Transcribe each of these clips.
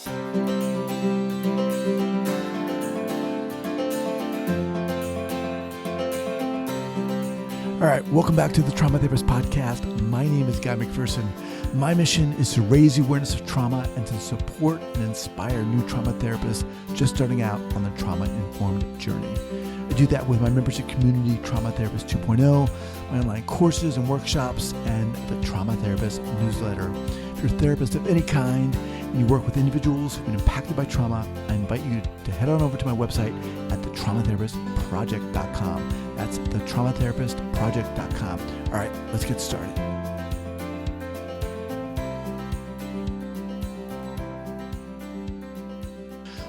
All right, welcome back to the Trauma Therapist Podcast. My name is Guy McPherson. My mission is to raise the awareness of trauma and to support and inspire new trauma therapists just starting out on the trauma-informed journey. I do that with my membership community, Trauma Therapist 2.0, my online courses and workshops, and the Trauma Therapist newsletter. If you're a therapist of any kind and you work with individuals who've been impacted by trauma, I invite you to head on over to my website at thetraumatherapistproject.com. That's thetraumatherapistproject.com. All right, let's get started.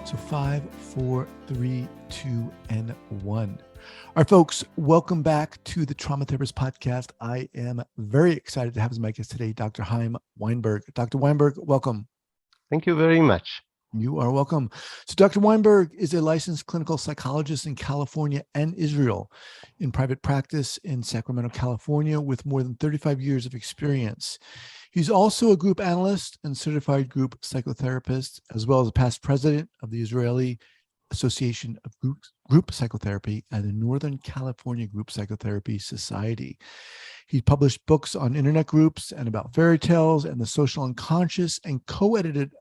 So 5, 4, 3, 2, and 1. All right, folks, welcome back to the Trauma Therapist Podcast. I am very excited to have as my guest today, Dr. Haim Weinberg. Dr. Weinberg, welcome. Thank you very much. You are welcome. So Dr. Weinberg is a licensed clinical psychologist in California and Israel in private practice in Sacramento, California, with more than 35 years of experience. He's also a group analyst and certified group psychotherapist, as well as a past president of the Israeli Association of Group Psychotherapy and the Northern California Group Psychotherapy Society. He published books on internet groups and about fairy tales and the social unconscious, and co-edited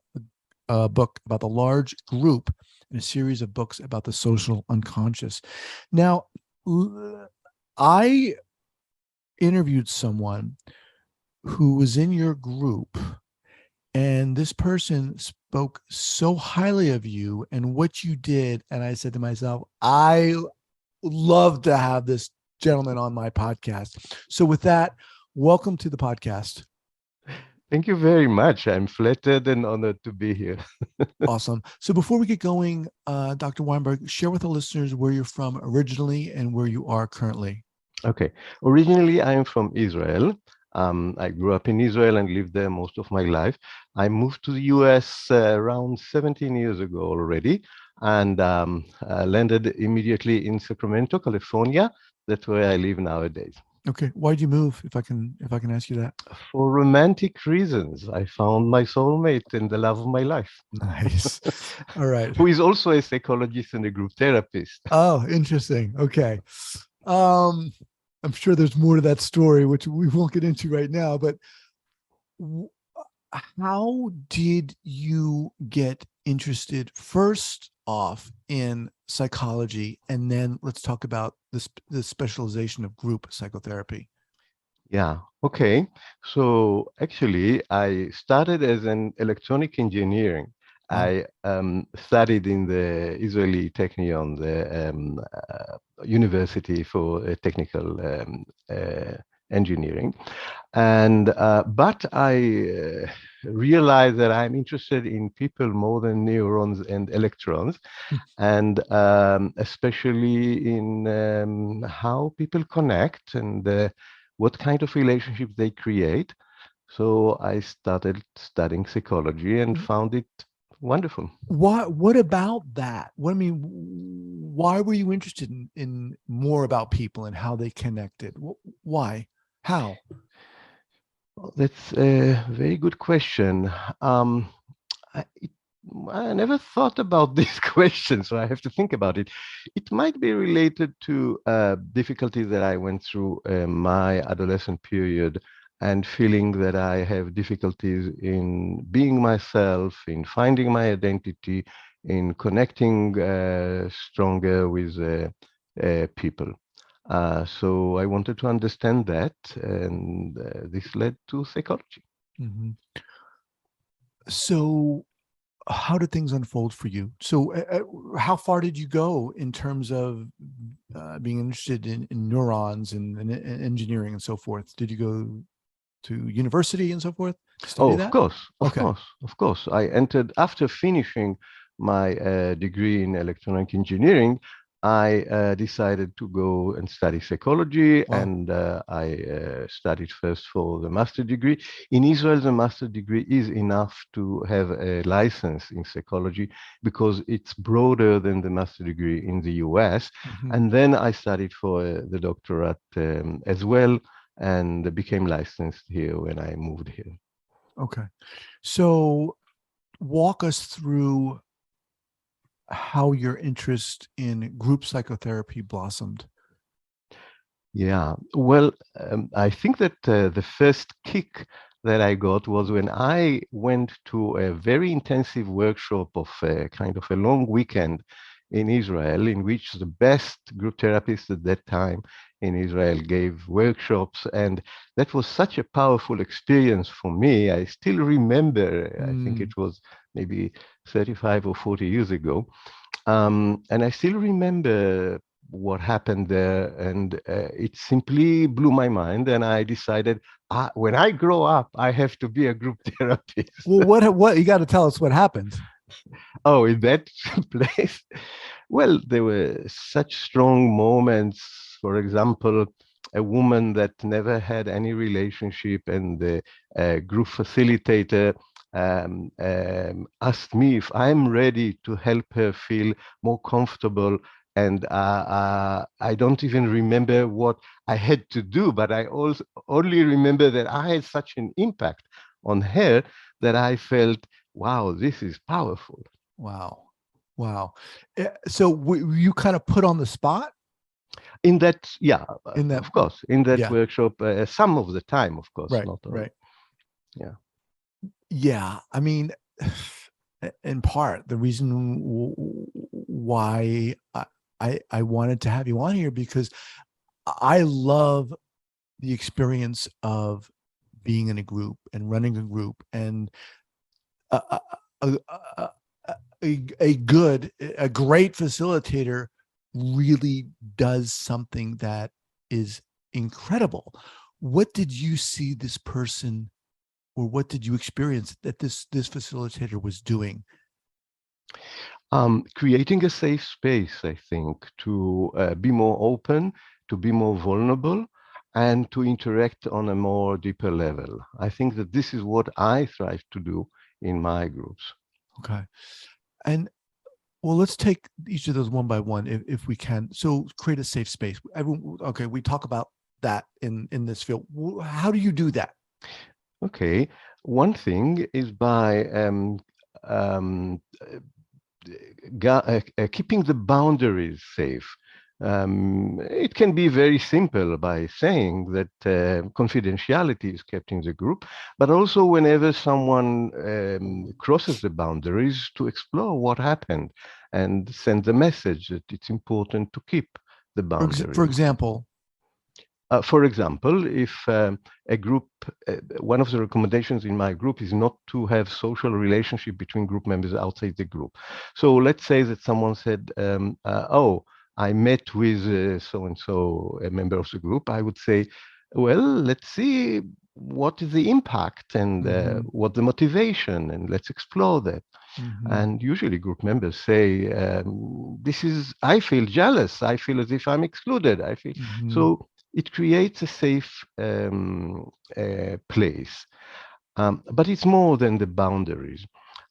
a book about the large group and a series of books about the social unconscious. Now, I interviewed someone who was in your group, and this person spoke so highly of you and what you did. And I said to myself, I love to have this gentleman on my podcast. So with that, welcome to the podcast. Thank you very much. I'm flattered and honored to be here. Awesome. So before we get going, Dr. Weinberg, share with the listeners where you're from originally and where you are currently. Okay. Originally, I'm from Israel. I grew up in Israel and lived there most of my life. I moved to the US around 17 years ago already, and landed immediately in Sacramento, California. That's where I live nowadays. Okay. Why did you move, if I can ask you that? For romantic reasons. I found my soulmate and the love of my life. Nice. All right. Who is also a psychologist and a group therapist. Oh, interesting. Okay. I'm sure there's more to that story, which we won't get into right now, but how did you get interested first off in psychology, and then let's talk about the specialization of group psychotherapy? Yeah, okay. So actually, I started as an electronic engineering. I studied in the Israeli Technion, the university for technical engineering, and but I realized that I'm interested in people more than neurons and electrons, and especially in how people connect and what kind of relationships they create. So I started studying psychology and found it wonderful. What about that? Why were you interested in more about people and how they connected? Why? How? Well, that's a very good question. I never thought about this question, so I have to think about it. It might be related to difficulties that I went through my adolescent period, and feeling that I have difficulties in being myself, in finding my identity, in connecting stronger with people. So I wanted to understand that, and this led to psychology. Mm-hmm. So how did things unfold for you? So how far did you go in terms of being interested in neurons and engineering and so forth? Did you go to university and so forth? Of course. I entered after finishing my degree in electronic engineering. I decided to go and study psychology, and I studied first for the master's degree. In Israel, the master's degree is enough to have a license in psychology because it's broader than the master's degree in the US. Mm-hmm. And then I studied for the doctorate as well, and became licensed here when I moved here. Okay. So walk us through how your interest in group psychotherapy blossomed. Yeah, well, I think that the first kick that I got was when I went to a very intensive workshop of kind of a long weekend in Israel, in which the best group therapists at that time in Israel gave workshops. And that was such a powerful experience for me. I still remember, I think it was maybe 35 or 40 years ago. And I still remember what happened there, and it simply blew my mind. And I decided, when I grow up, I have to be a group therapist. Well, what you got to tell us what happened? Oh, in that place? Well, there were such strong moments. For example, a woman that never had any relationship, and the group facilitator asked me if I'm ready to help her feel more comfortable. And I don't even remember what I had to do, but I also only remember that I had such an impact on her that I felt, wow, this is powerful. Wow. So you kind of put on the spot? In that, yeah, of course, in that workshop, some of the time, of course, right, not all. Right. Yeah. Yeah. I mean, in part, the reason why I wanted to have you on here, because I love the experience of being in a group and running a group, and a great facilitator really does something that is incredible. What did you see this person, or what did you experience that this facilitator was doing? Creating a safe space, I think, to be more open, to be more vulnerable, and to interact on a more deeper level. I think that this is what I strive to do in my groups. Okay. And well, let's take each of those one by one if we can. So create a safe space. Okay, we talk about that in this field. How do you do that? Okay. One thing is by keeping the boundaries safe. It can be very simple by saying that confidentiality is kept in the group, but also whenever someone crosses the boundaries, to explore what happened and send the message that it's important to keep the boundaries. For example? For example, if a group, one of the recommendations in my group is not to have social relationship between group members outside the group. So let's say that someone said, oh, I met with so-and-so, a member of the group. I would say, well, let's see what is the impact and what the motivation, and let's explore that. And usually group members say, I feel jealous. I feel as if I'm excluded. I feel so. It creates a safe place. But it's more than the boundaries.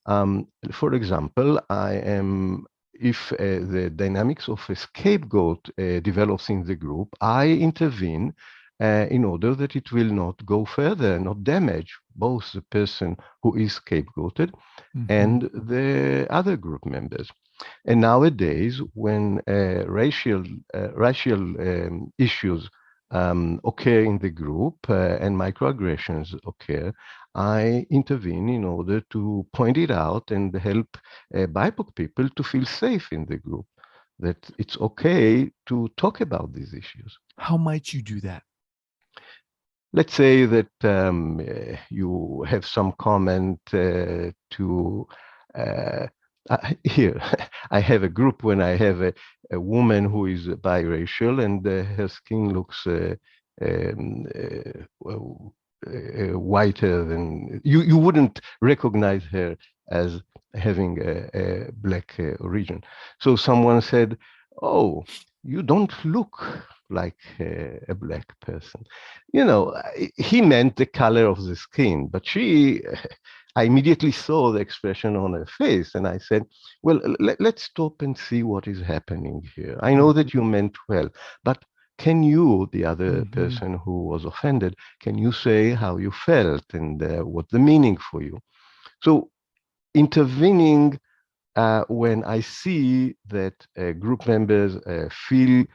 For example, if the dynamics of a scapegoat develops in the group, I intervene in order that it will not go further, not damage both the person who is scapegoated and the other group members. And nowadays, when racial issues occur in the group and microaggressions occur, I intervene in order to point it out and help BIPOC people to feel safe in the group, that it's okay to talk about these issues. How might you do that? Let's say that you have some comment to here, I have a group when I have a woman who is biracial, and her skin looks whiter than you wouldn't recognize her as having a black origin. So someone said, "Oh, you don't look like a black person." You know, he meant the color of the skin, but I immediately saw the expression on her face, and I said, well, let's stop and see what is happening here. I know that you meant well, but can you, the other person who was offended, can you say how you felt and what the meaning for you? So intervening when I see that group members feel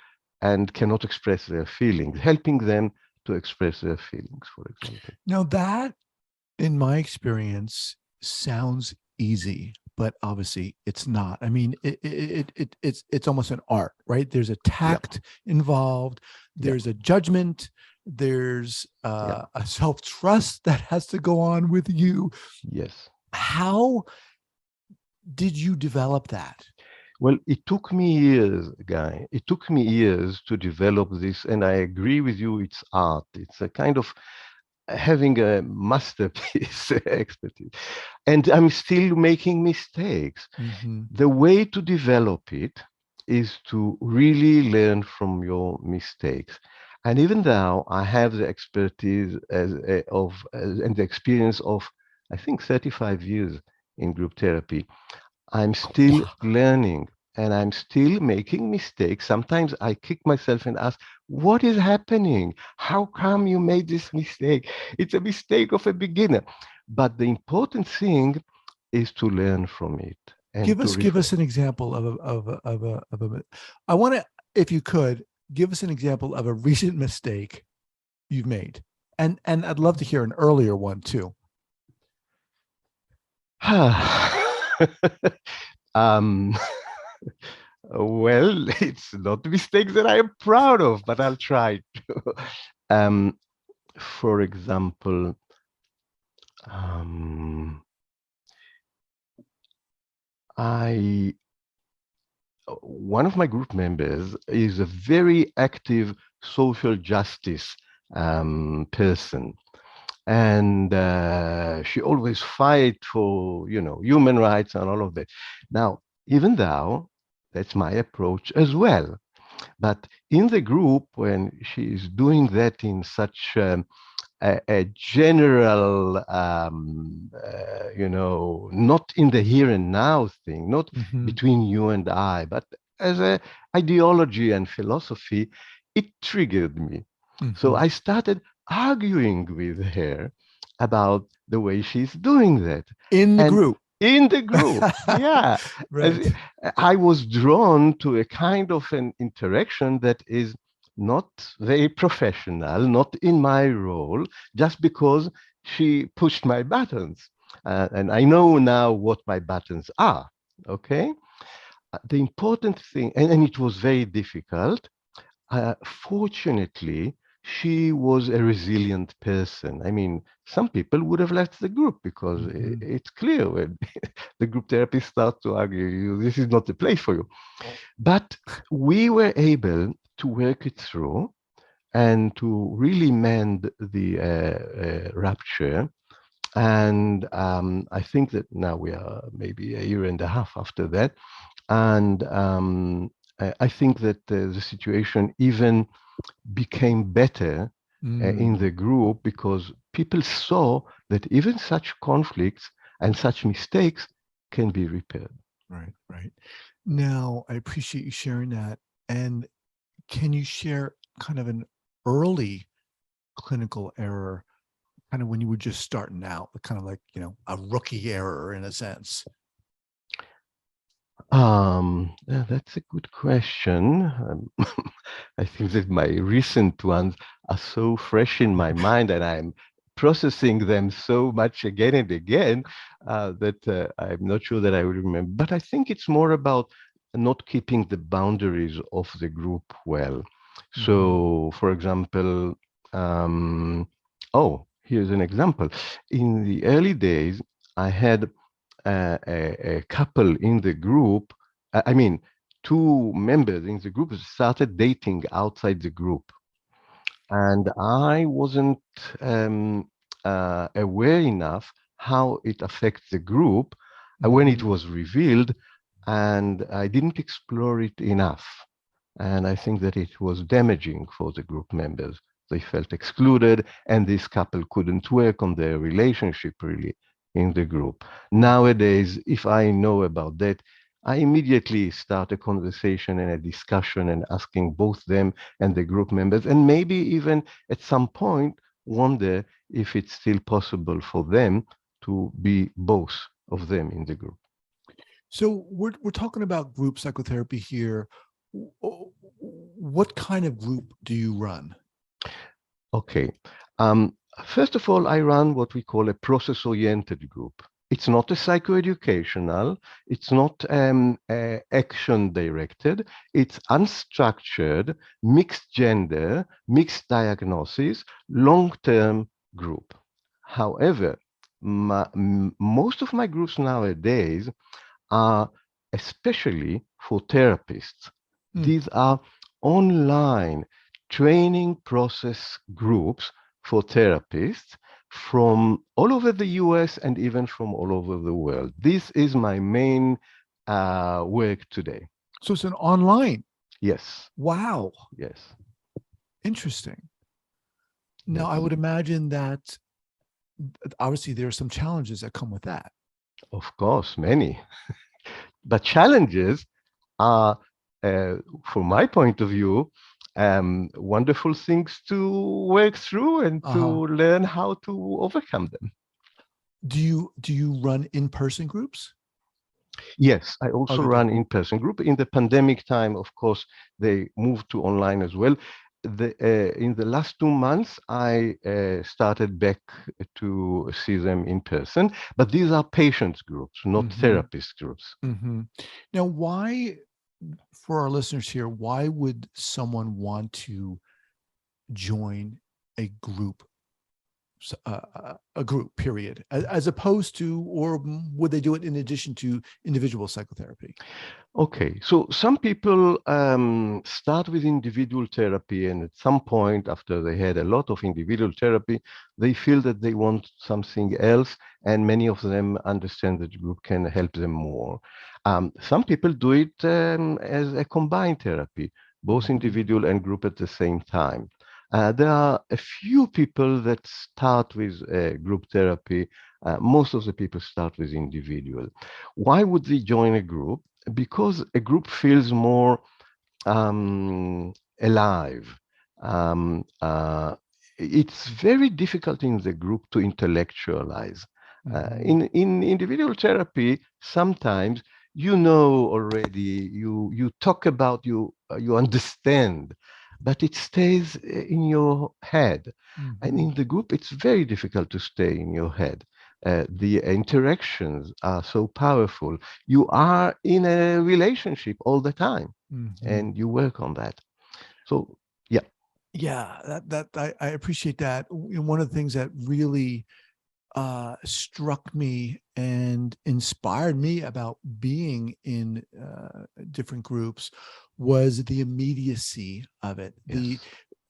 and cannot express their feelings, helping them to express their feelings, for example. Now that, in my experience, sounds easy, but obviously it's not. I mean, it's almost an art, right? There's a tact involved. There's a judgment. There's a self-trust that has to go on with you. Yes. How did you develop that? Well, it took me years, Guy. It took me years to develop this, and I agree with you, it's art. It's a kind of having a masterpiece expertise. And I'm still making mistakes. Mm-hmm. The way to develop it is to really learn from your mistakes. And even though I have the expertise and the experience of, I think, 35 years in group therapy, I'm still learning and I'm still making mistakes. Sometimes I kick myself and ask, what is happening? How come you made this mistake? It's a mistake of a beginner. But the important thing is to learn from it. And give us an example of a I want to, if you could, give us an example of a recent mistake you've made. And I'd love to hear an earlier one too. Well, it's not mistakes that I am proud of, but I'll try to. For example, one of my group members is a very active social justice person. And she always fight for, human rights and all of that. Now, even though that's my approach as well, but in the group, when she is doing that in such a general, not in the here and now thing, not between you and I, but as an ideology and philosophy, it triggered me. So I started arguing with her about the way she's doing that. In the group. In the group, yeah. Right. I was drawn to a kind of an interaction that is not very professional, not in my role, just because she pushed my buttons. And I know now what my buttons are, okay? The important thing, and it was very difficult, fortunately, she was a resilient person. I mean, some people would have left the group because it's clear when the group therapist starts to argue, this is not the place for you. But we were able to work it through and to really mend the rupture. And I think that now we are maybe a year and a half after that. And I think that the situation even became better in the group because people saw that even such conflicts and such mistakes can be repaired. Right, right. Now, I appreciate you sharing that. And can you share kind of an early clinical error, kind of when you were just starting out, kind of like, a rookie error in a sense? Yeah, that's a good question. I think that my recent ones are so fresh in my mind and I'm processing them so much again and again that I'm not sure that I will remember. But I think it's more about not keeping the boundaries of the group well. So, for example, here's an example. In the early days, I had a couple in the group, two members in the group started dating outside the group. And I wasn't aware enough how it affects the group when it was revealed, and I didn't explore it enough. And I think that it was damaging for the group members. They felt excluded, and this couple couldn't work on their relationship really in the group. Nowadays, if I know about that, I immediately start a conversation and a discussion and asking both them and the group members, and maybe even at some point wonder if it's still possible for them to be both of them in the group. So we're talking about group psychotherapy here. What kind of group do you run? Okay. First of all, I run what we call a process-oriented group. It's not a psychoeducational, it's not action-directed, it's unstructured, mixed gender, mixed diagnosis, long-term group. However, most of my groups nowadays are especially for therapists. These are online training process groups for therapists from all over the US and even from all over the world. This is my main work today. So it's an online? Yes. Wow. Yes. Interesting. Now, I would imagine that obviously there are some challenges that come with that. Of course, many. But challenges are, from my point of view, wonderful things to work through and to learn how to overcome them. Do you run in-person groups? Yes, I also run in-person group. In the pandemic time, of course, they moved to online as well. In the last 2 months, I started back to see them in person, but these are patients groups, not therapist groups. Now, why, for our listeners here, why would someone want to join a group period, as opposed to, or would they do it in addition to individual psychotherapy? Okay, so some people start with individual therapy, and at some point after they had a lot of individual therapy, they feel that they want something else, and many of them understand that the group can help them more. Some people do it as a combined therapy, both individual and group at the same time. There are a few people that start with group therapy. Most of the people start with individual. Why would they join a group? Because a group feels more alive. It's very difficult in the group to intellectualize. In individual therapy, sometimes you know already, you talk about, you understand, but it stays in your head. And in the group, it's very difficult to stay in your head. The interactions are so powerful. You are in a relationship all the time, and you work on that. So, yeah. Yeah, I appreciate that. One of the things that really struck me and inspired me about being in different groups was the immediacy of it. Yes.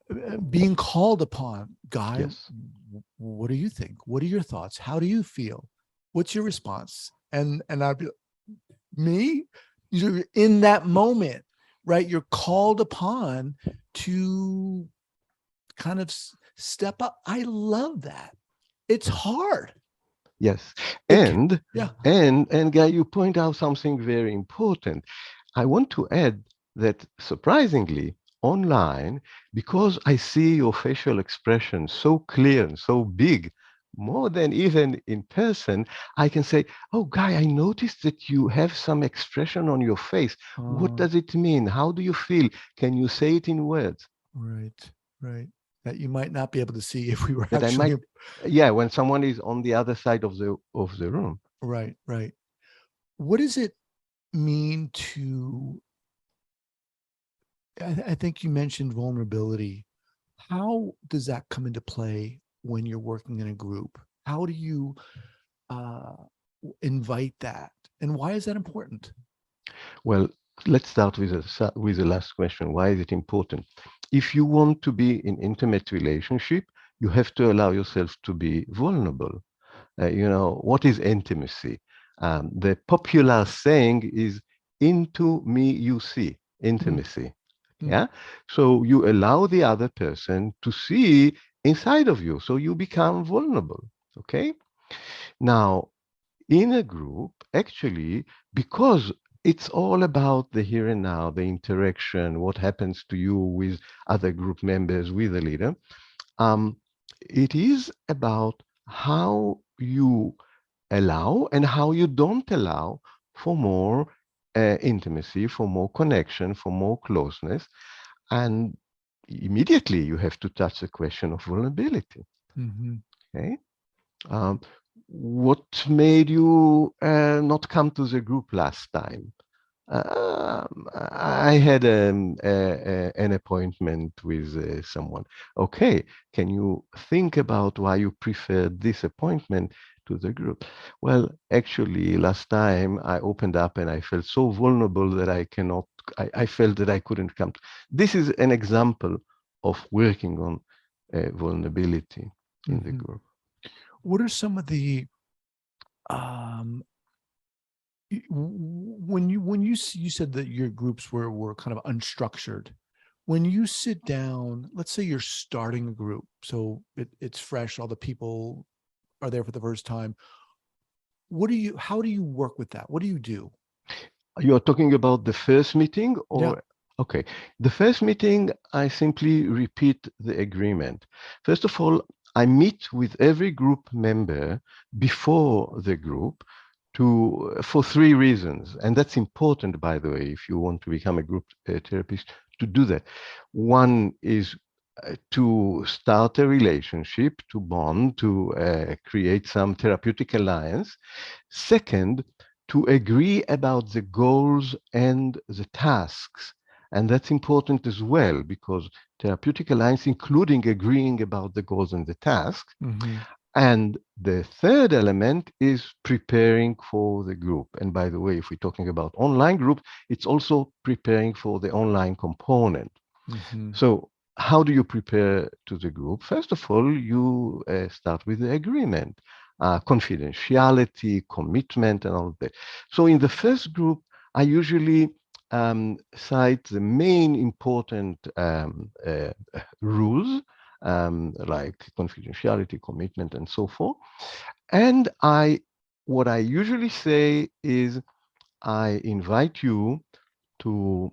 The being called upon. Guy, yes. What do you think? What are your thoughts? How do you feel? What's your response? And I'd be, me? You're in that moment, right? You're called upon to kind of step up. I love that. It's hard. Yes. And Guy, you point out something very important. I want to add that surprisingly, online, because I see your facial expression so clear and so big, more than even in person, I can say, oh, Guy, I noticed that you have some expression on your face. What does it mean? How do you feel? Can you say it in words? Right. That you might not be able to see if we were that actually. When someone is on the other side of the room. Right. What does it mean to, I think you mentioned vulnerability. How does that come into play when you're working in a group? How do you invite that? And why is that important? Well, let's start with the last question. Why is it important? If you want to be in intimate relationship, you have to allow yourself to be vulnerable. What is intimacy? The popular saying is, into me you see, intimacy. Yeah. So you allow the other person to see inside of you. So you become vulnerable. Okay. Now, in a group, actually, because it's all about the here and now, the interaction, what happens to you with other group members, with the leader, it is about how you allow and how you don't allow for more intimacy, for more connection, for more closeness. And immediately you have to touch the question of vulnerability. Mm-hmm. Okay. What made you not come to the group last time? I had an appointment with someone. Okay, can you think about why you preferred this appointment to the group? Well, actually, last time I opened up and I felt so vulnerable that I felt that I couldn't come. This is an example of working on vulnerability in the group. What are some of the when you said that your groups were kind of unstructured? When you sit down, let's say you're starting a group, so it's fresh, all the people are there for the first time. How do you work with that? What do you do? You're talking about the first meeting or? Yeah. Okay. The first meeting, I simply repeat the agreement. First of all, I meet with every group member before the group for three reasons. And that's important, by the way, if you want to become a group therapist, to do that. One is to start a relationship, to bond, to create some therapeutic alliance. Second, to agree about the goals and the tasks. And that's important as well, because therapeutic alliance, including agreeing about the goals and the tasks. Mm-hmm. And the third element is preparing for the group. And by the way, if we're talking about online group, it's also preparing for the online component. Mm-hmm. So how do you prepare to the group? First of all, you start with the agreement, confidentiality, commitment, and all of that. So in the first group, I usually cite the main important rules, like confidentiality, commitment, and so forth. And what I usually say is, I invite you to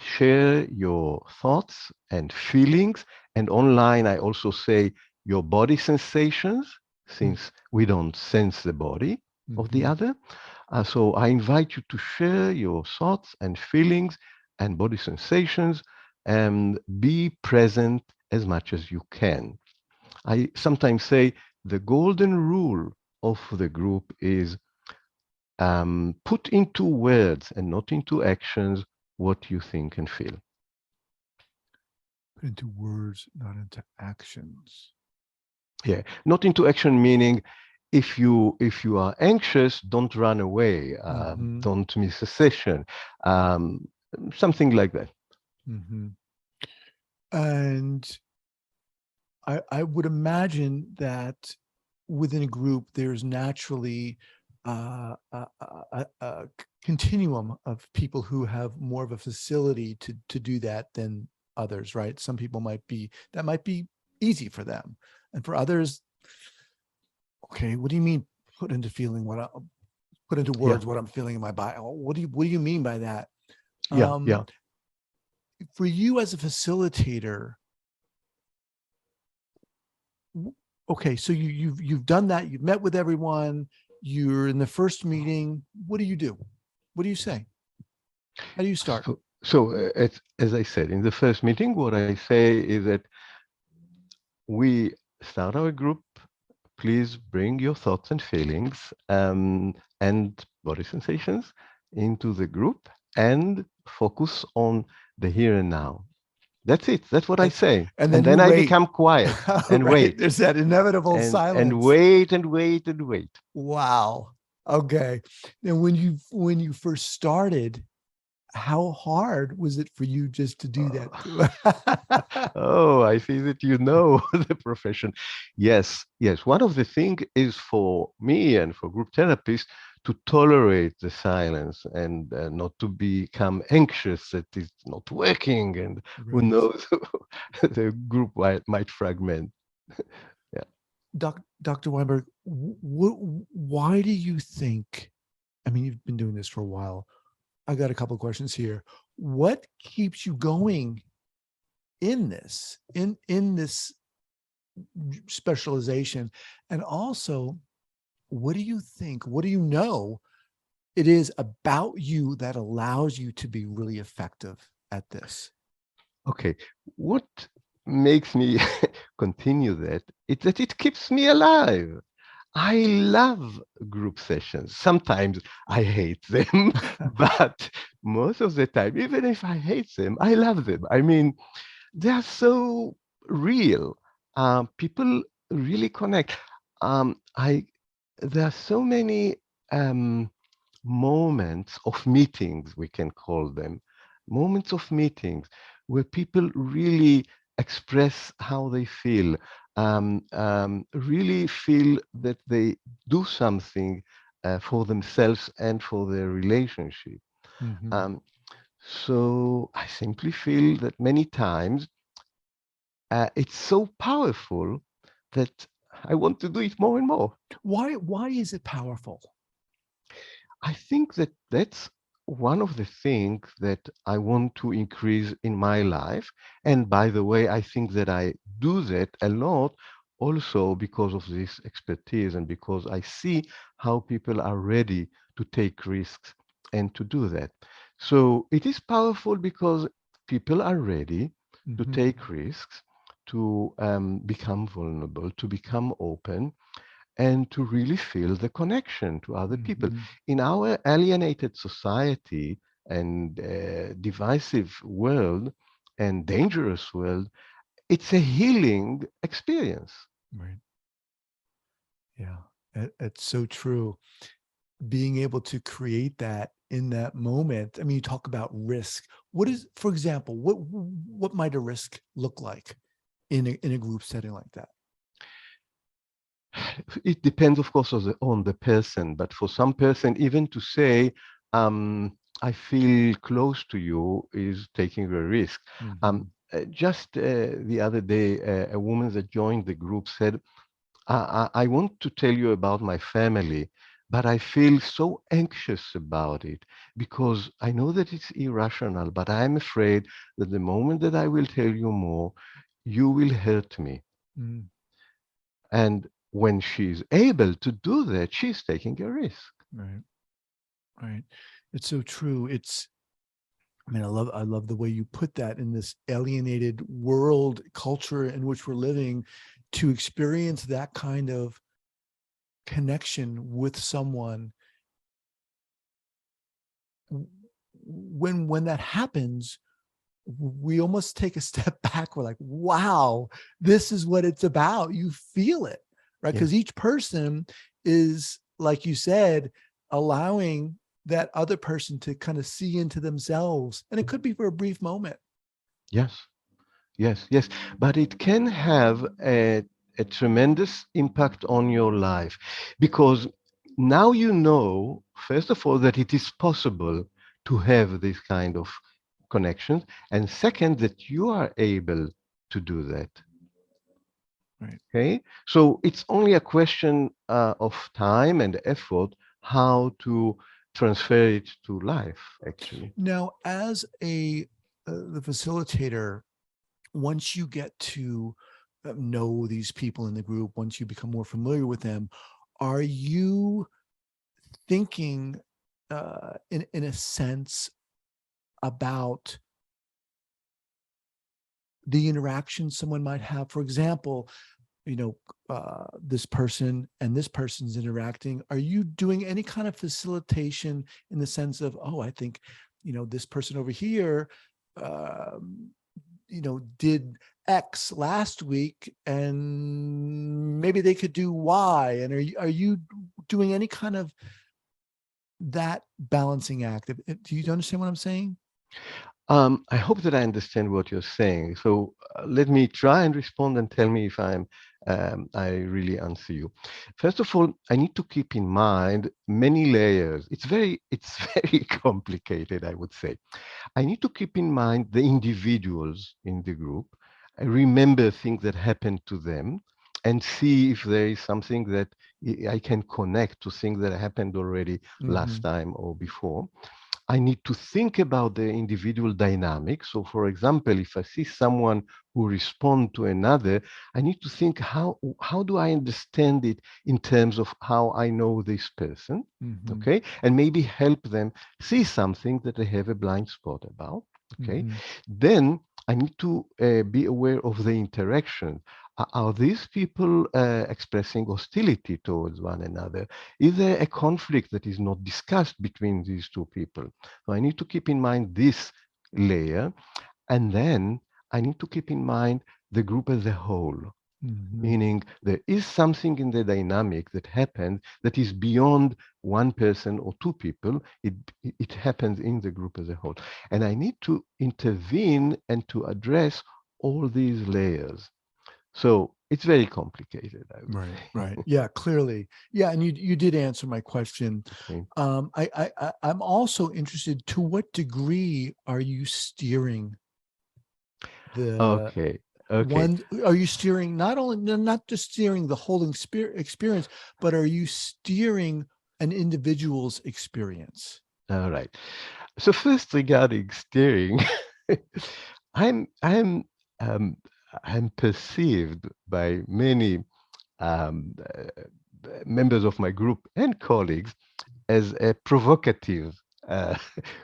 share your thoughts and feelings. And online, I also say your body sensations, since we don't sense the body of the other. So I invite you to share your thoughts and feelings and body sensations and be present as much as you can. I sometimes say the golden rule of the group is put into words and not into actions what you think and feel. Put into words, not into actions. Yeah, not into action, meaning if you are anxious, don't run away, don't miss a session, something like that. And I would imagine that within a group, there's naturally a continuum of people who have more of a facility to do that than others, right? Some people might be easy for them, and for others, okay, what do you mean put into feeling what I put into words what I'm feeling in my body? What do you mean by that? Yeah. For you as a facilitator, okay, so you've done that. You've met with everyone. You're in the first meeting. What do you do? What do you say? How do you start? So as I said, in the first meeting, what I say is that we start our group. Please bring your thoughts and feelings and body sensations into the group and focus on the here and now. That's it. That's what I say. And then I become quiet and wait. There's that inevitable silence. And wait and wait and wait. Wow. Okay. Now, when you first started, how hard was it for you just to do that? Oh, I see that you know the profession. Yes. One of the things is for me and for group therapists to tolerate the silence and not to become anxious that it's not working, and who knows, the group might fragment. Yeah. Dr. Weinberg, why do you think, I mean, you've been doing this for a while. I got a couple of questions here. What keeps you going in this specialization? And also, what do you think? What do you know it is about you that allows you to be really effective at this? Okay, what makes me continue that is that it keeps me alive. I love group sessions. Sometimes I hate them, but most of the time, even if I hate them, I love them. I mean, they are so real. People really connect. I There are so many moments of meetings, we can call them, moments of meetings where people really express how they feel, really feel that they do something for themselves and for their relationship. Mm-hmm. Um, so I simply feel that many times it's so powerful that I want to do it more and more. Why is it powerful? I think that that's one of the things that I want to increase in my life. And by the way, I think that I do that a lot also because of this expertise and because I see how people are ready to take risks and to do that. So it is powerful because people are ready to Mm-hmm. take risks, to become vulnerable, to become open, and to really feel the connection to other people. Mm-hmm. In our alienated society and divisive world and dangerous world, it's a healing experience. Right. Yeah. It's so true. Being able to create that in that moment. I mean, you talk about risk. What is, for example, what might a risk look like in a group setting like that? It depends, of course, on the person, but for some person, even to say, I feel close to you is taking a risk. Mm-hmm. Just the other day, a woman that joined the group said, I want to tell you about my family, but I feel so anxious about it because I know that it's irrational, but I'm afraid that the moment that I will tell you more, you will hurt me. Mm, And when she's able to do that, she's taking a risk. right. Right. It's so true. I mean, I love the way you put that in this alienated world culture in which we're living, to experience that kind of connection with someone. When that happens, we almost take a step back. We're like, wow, this is what it's about. You feel it, right? Yeah. Because each person is, like you said, allowing that other person to kind of see into themselves. And it could be for a brief moment. Yes. Yes. Yes. But it can have a tremendous impact on your life because now you know, first of all, that it is possible to have this kind of connections. And second, that you are able to do that. Right. Okay, so it's only a question of time and effort how to transfer it to life, actually. Now, as a the facilitator, once you get to know these people in the group, once you become more familiar with them, are you thinking in a sense about the interaction someone might have? For example, this person and this person's interacting. Are you doing any kind of facilitation in the sense of, oh, I think, this person over here, um, did X last week, and maybe they could do Y? And are you doing any kind of that balancing act? Do you understand what I'm saying? I hope that I understand what you're saying. So let me try and respond and tell me if I really answer you. First of all, I need to keep in mind many layers. It's very complicated, I would say. I need to keep in mind the individuals in the group. I remember things that happened to them and see if there is something that I can connect to things that happened already Mm-hmm. last time or before. I need to think about the individual dynamics. So, for example, if I see someone who responds to another, I need to think how do I understand it in terms of how I know this person, okay, and maybe help them see something that they have a blind spot about, okay. Then I need to be aware of the interaction. Are these people expressing hostility towards one another? Is there a conflict that is not discussed between these two people? So I need to keep in mind this layer. And then I need to keep in mind the group as a whole, meaning there is something in the dynamic that happens that is beyond one person or two people. It happens in the group as a whole. And I need to intervene and to address all these layers. So it's very complicated, I would say. Right. Yeah, clearly. Yeah, and you did answer my question. Okay. I'm also interested, to what degree are you steering the Okay. one? Are you steering not just steering the whole experience, but are you steering an individual's experience? All right. So first, regarding steering, I'm I'm um, I'm perceived by many um, members of my group and colleagues as a provocative uh,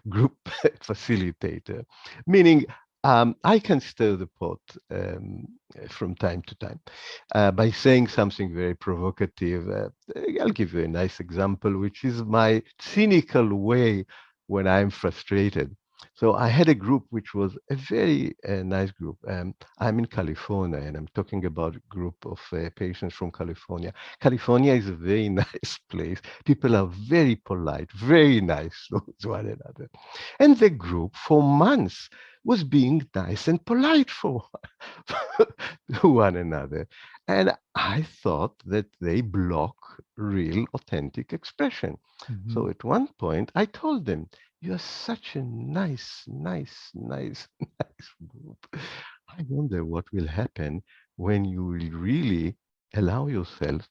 group facilitator, meaning I can stir the pot from time to time by saying something very provocative. I'll give you a nice example, which is my cynical way when I'm frustrated. So I had a group which was a very nice group. I'm in California, and I'm talking about a group of patients from California. California is a very nice place. People are very polite, very nice towards one another. And the group for months was being nice and polite for to one another. And I thought that they block real, authentic expression. So at one point, I told them, "You're such a nice, nice, nice, nice group. I wonder what will happen when you will really allow yourself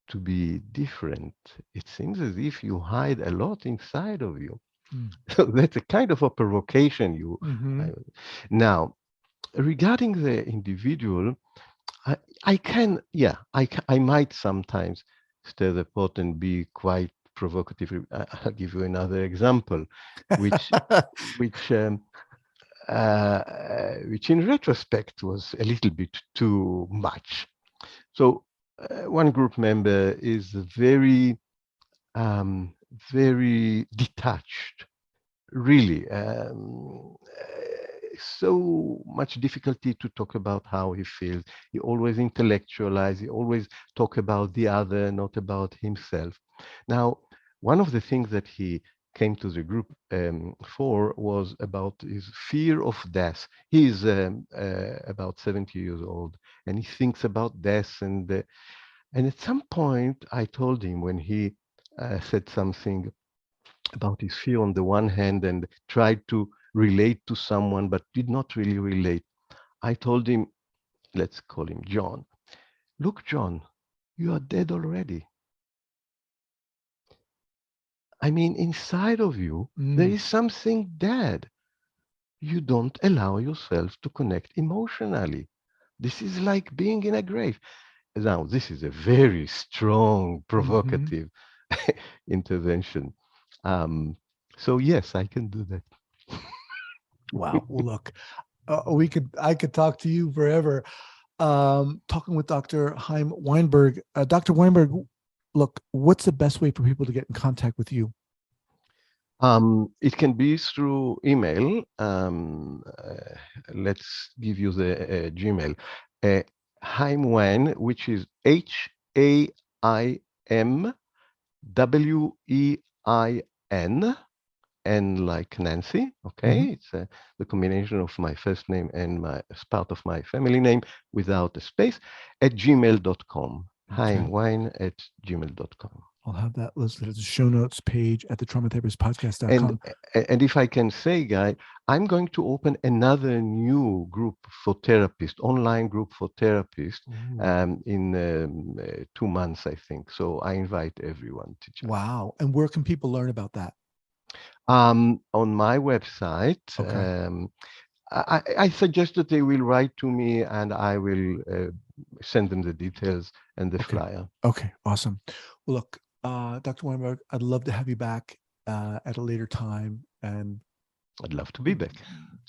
to be different. It seems as if you hide a lot inside of you." So that's a kind of a provocation. Now, regarding the individual, I can, yeah, I might sometimes stir the pot and be quite provocative. I'll give you another example, which which which in retrospect was a little bit too much. So one group member is very detached, really. So much difficulty to talk about how he feels. He always intellectualize. He always talk about the other, not about himself. Now, one of the things that he came to the group for was about his fear of death. He is about 70 years old, and he thinks about death. And at some point, I told him, when he said something about his fear on the one hand and tried to relate to someone but did not really relate, I told him, let's call him John. "Look, John, you are dead already. I mean, inside of you, there is something dead. You don't allow yourself to connect emotionally. This is like being in a grave." Now, this is a very strong, provocative intervention. So yes, I can do that. Wow. Well, look, I could talk to you forever. Talking with Dr. Haim Weinberg. Dr. Weinberg, look, what's the best way for people to get in contact with you? It can be through email. Let's give you the Gmail. Haimwein, which is HAIMWEIN, N like Nancy. Okay, it's the combination of my first name and as part of my family name without a space, at gmail.com. haimwein@gmail.com. I'll have that listed as a show notes page at the traumatherapistpodcast.com. And if I can say, Guy, I'm going to open another new group for therapists, online group for therapists, in 2 months, I think. So I invite everyone to join. Wow. And where can people learn about that? On my website, I suggest that they will write to me and I will send them the details and the flyer. Okay, awesome. Well, look, Dr. Weinberg, I'd love to have you back at a later time. And I'd love to be back.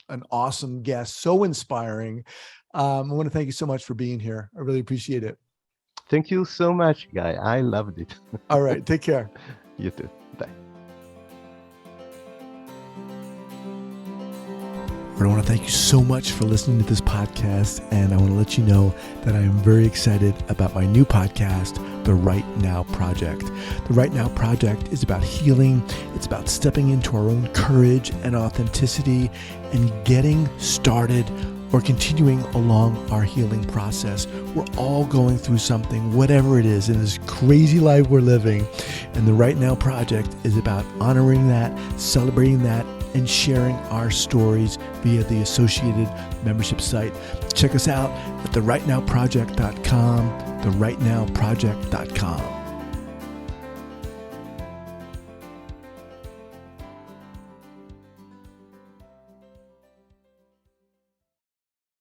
An awesome guest, so inspiring. I want to thank you so much for being here. I really appreciate it. Thank you so much, Guy. I loved it. All right, take care. You too. Bye. I want to thank you so much for listening to this podcast, and I want to let you know that I am very excited about my new podcast, The Right Now Project. The Right Now Project is about healing. It's about stepping into our own courage and authenticity and getting started or continuing along our healing process. We're all going through something, whatever it is, in this crazy life we're living. And the Right Now Project is about honoring that, celebrating that, and sharing our stories via the associated membership site. Check us out at therightnowproject.com, therightnowproject.com.